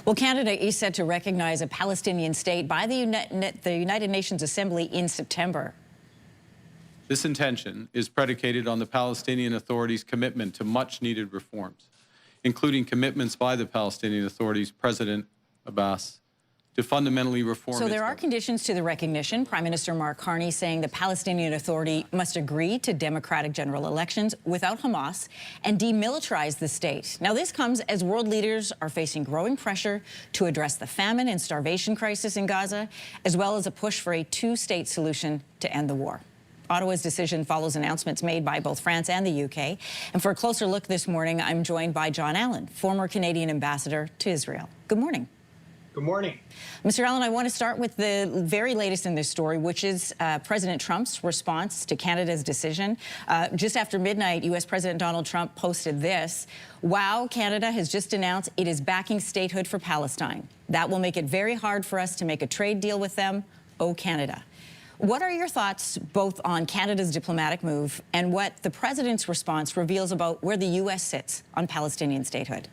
Well, Canada is set to recognize a Palestinian state by the United Nations Assembly in September. This intention is predicated on the Palestinian Authority's commitment to much-needed reforms, including commitments by the Palestinian Authority's President Abbas to fundamentally reform. So there are conditions to the recognition. Prime Minister Mark Carney saying the Palestinian Authority must agree to democratic general elections without Hamas and demilitarize the state. Now, this comes as world leaders are facing growing pressure to address the famine and starvation crisis in Gaza, as well as a push for a two-state solution to end the war. Ottawa's decision follows announcements made by both France and the UK. And for a closer look this morning, I'm joined by Jon Allen, former Canadian ambassador to Israel. Good morning. Good morning. Mr. Allen, I want to start with the very latest in this story, which is President Trump's response to Canada's decision. Just after midnight, U.S. President Donald Trump posted this: "Wow, Canada has just announced it is backing statehood for Palestine. That will make it very hard for us to make a trade deal with them. Oh, Canada." What are your thoughts both on Canada's diplomatic move and what the president's response reveals about where the U.S. sits on Palestinian statehood?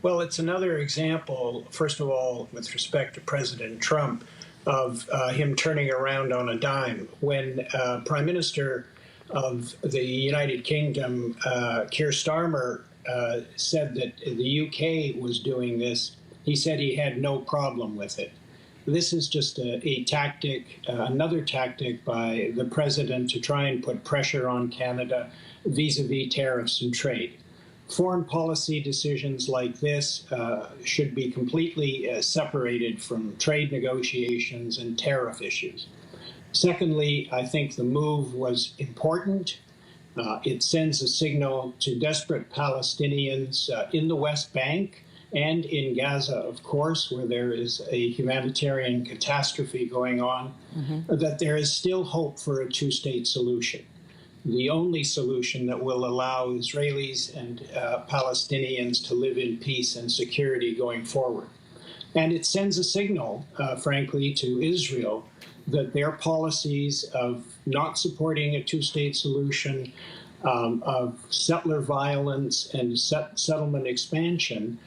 Well, it's another example, first of all, with respect to President Trump, of him turning around on a dime. When Prime Minister of the United Kingdom, Keir Starmer, said that the UK was doing this, he said he had no problem with it. This is just a tactic, another tactic by the president to try and put pressure on Canada vis-a-vis tariffs and trade. Foreign policy decisions like this should be completely separated from trade negotiations and tariff issues. Secondly, I think the move was important. It sends a signal to desperate Palestinians in the West Bank and in Gaza, of course, where there is a humanitarian catastrophe going on, that there is still hope for a two-state solution. The only solution that will allow Israelis and Palestinians to live in peace and security going forward. And it sends a signal, frankly, to Israel that their policies of not supporting a two-state solution, of settler violence and settlement expansion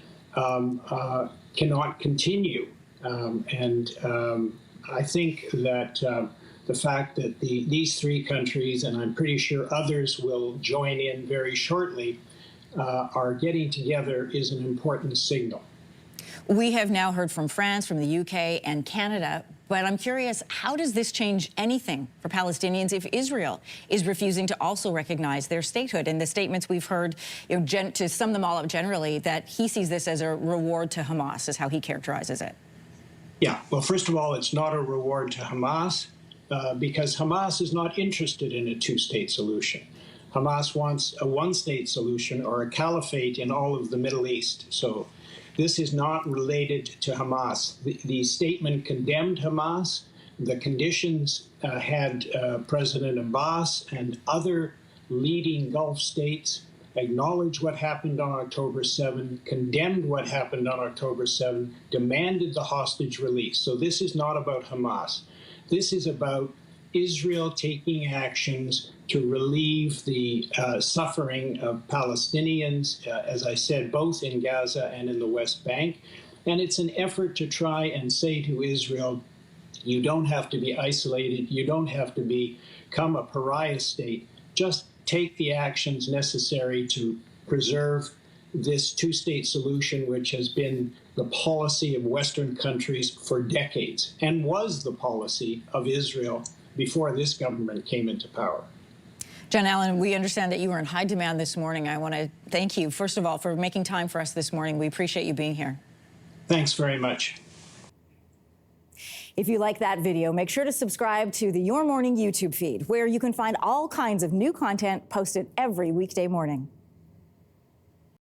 cannot continue. I think that the fact that these three countries, and I'm pretty sure others will join in very shortly, are getting together is an important signal. We have now heard from France, from the UK and Canada, but I'm curious, how does this change anything for Palestinians if Israel is refusing to also recognize their statehood? In the statements we've heard, to sum them all up generally, that he sees this as a reward to Hamas, is how he characterizes it. Yeah, well, first of all, it's not a reward to Hamas, because Hamas is not interested in a two-state solution. Hamas wants a one-state solution or a caliphate in all of the Middle East. So this is not related to Hamas. The statement condemned Hamas. The conditions had President Abbas and other leading Gulf states acknowledge what happened on October 7, condemned what happened on October 7, demanded the hostage release. So this is not about Hamas. This is about Israel taking actions to relieve the suffering of Palestinians, as I said, both in Gaza and in the West Bank. And it's an effort to try and say to Israel, you don't have to be isolated, you don't have to become a pariah state, just take the actions necessary to preserve this two-state solution, which has been the policy of Western countries for decades and was the policy of Israel before this government came into power. Jon Allen, we understand that you were in high demand this morning. I want to thank you, first of all, for making time for us this morning. We appreciate you being here. Thanks very much. If you like that video, make sure to subscribe to the Your Morning YouTube feed, where you can find all kinds of new content posted every weekday morning.